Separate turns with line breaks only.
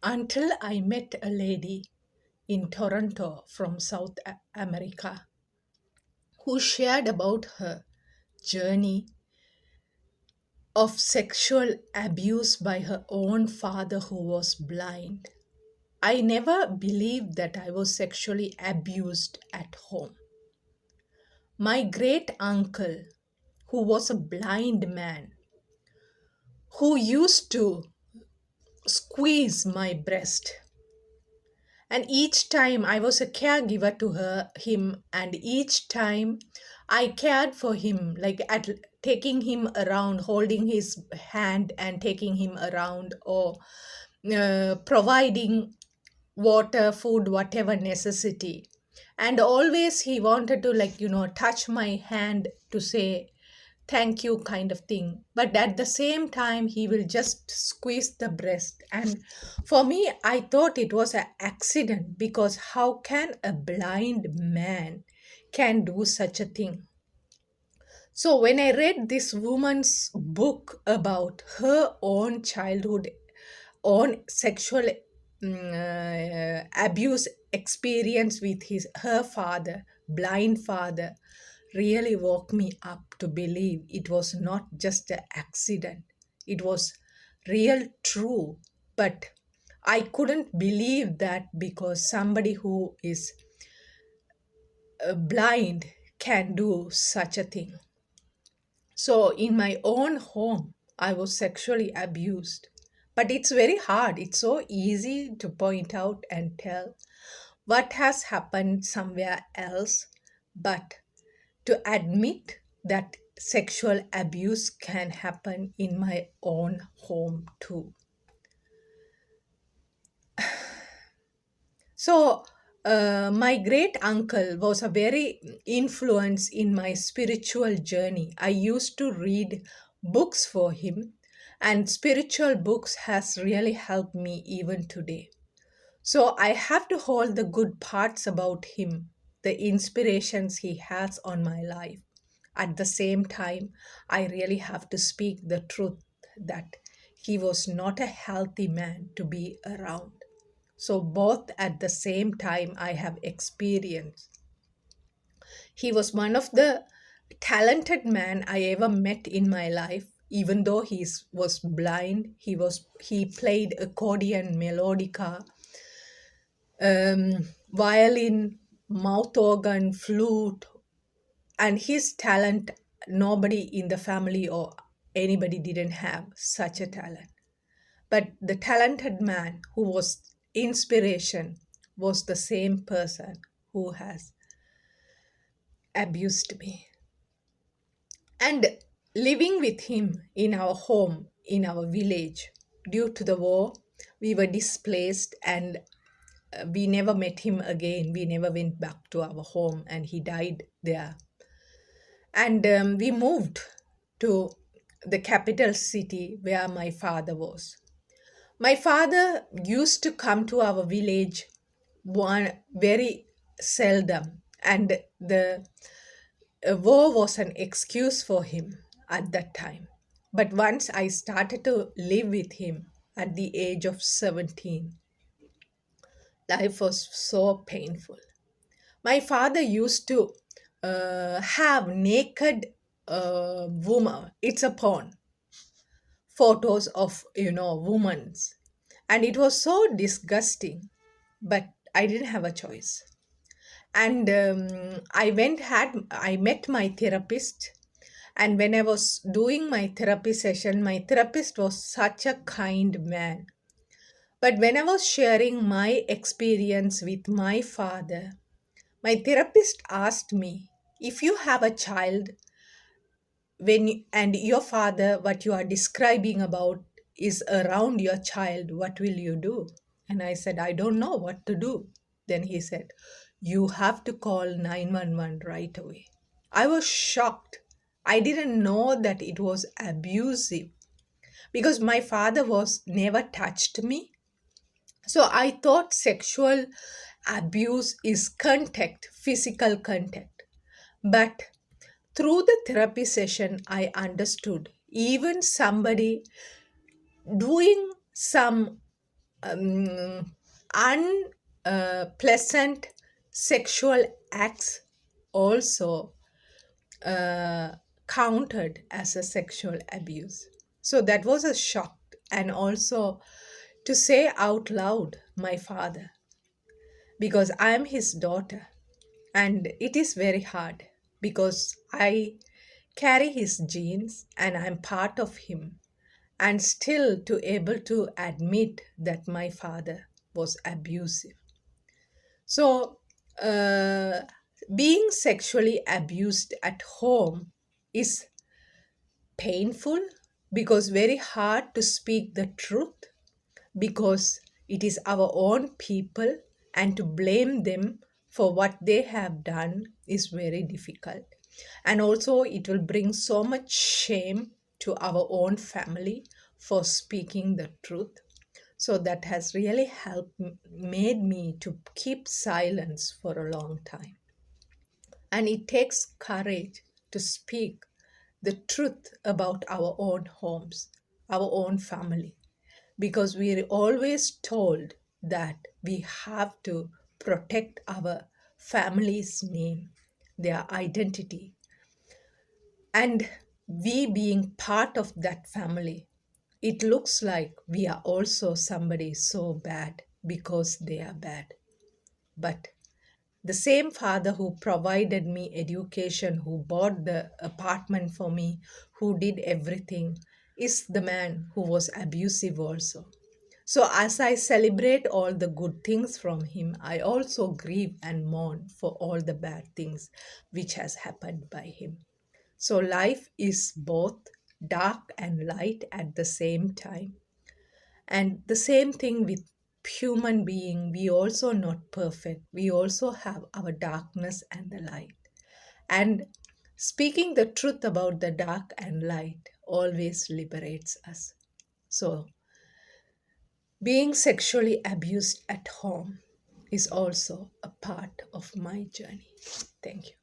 until I met a lady in Toronto from South America who shared about her journey of sexual abuse by her own father who was blind. I never believed that I was sexually abused at home. My great uncle, who was a blind man, who used to squeeze my breast, and each time I was a caregiver to him, and each time I cared for him, like at taking him around, holding his hand and taking him around, or providing water, food, whatever necessity. And always he wanted to, like, touch my hand to say thank you, kind of thing. But at the same time, he will just squeeze the breast. And for me, I thought it was an accident, because how can a blind man can do such a thing? So when I read this woman's book about her own childhood, own sexual abuse experience with her father, blind father, really woke me up to believe it was not just an accident. It was real true. But I couldn't believe that, because somebody who is blind can do such a thing. So, in my own home, I was sexually abused. But it's very hard. It's so easy to point out and tell what has happened somewhere else. But to admit that sexual abuse can happen in my own home too. So, my great uncle was a very influence in my spiritual journey. I used to read books for him, and spiritual books has really helped me even today. So I have to hold the good parts about him, the inspirations he has on my life. At the same time, I really have to speak the truth that he was not a healthy man to be around. So, both at the same time, I have experienced. He was one of the talented man I ever met in my life. Even though was blind, he played accordion, melodica, violin, mouth organ, flute, and his talent, nobody in the family or anybody didn't have such a talent. But the talented man who was inspiration was the same person who has abused me. And living with him in our home, in our village, due to the war, we were displaced, and we never met him again. We never went back to our home, and he died there. And we moved to the capital city where my father was. My father used to come to our village one very seldom, and the war was an excuse for him at that time. But once I started to live with him at the age of 17, life was so painful. My father used to have naked woman. It's a porn photos of women's, and it was so disgusting. But I didn't have a choice, and I met my therapist. And when I was doing my therapy session, my therapist was such a kind man. But when I was sharing my experience with my father, my therapist asked me, if you have a child, and your father, what you are describing about is around your child, what will you do? And I said, I don't know what to do. Then he said, you have to call 911 right away. I was shocked. I didn't know that it was abusive, because my father was never touched me. So I thought sexual abuse is contact, physical contact. But through the therapy session, I understood even somebody doing some um, unpleasant sexual acts also uh, counted as a sexual abuse. So that was a shock. And also to say out loud, my father, because I am his daughter. And it is very hard because I carry his genes and I'm part of him. And still to able to admit that my father was abusive. So, being sexually abused at home is painful because very hard to speak the truth because it is our own people and to blame them for what they have done is very difficult. And also it will bring so much shame to our own family for speaking the truth. So that has really made me to keep silence for a long time. And it takes courage to speak the truth about our own homes, our own family, because we're always told that we have to protect our family's name, their identity, and we being part of that family. It looks like we are also somebody so bad because they are bad. But the same father who provided me education, who bought the apartment for me, who did everything, is the man who was abusive also. So, as I celebrate all the good things from him, I also grieve and mourn for all the bad things which has happened by him. So, life is both dark and light at the same time. And the same thing with human being, we also not perfect. We also have our darkness and the light. And speaking the truth about the dark and light always liberates us. So being sexually abused at home is also a part of my journey. Thank you.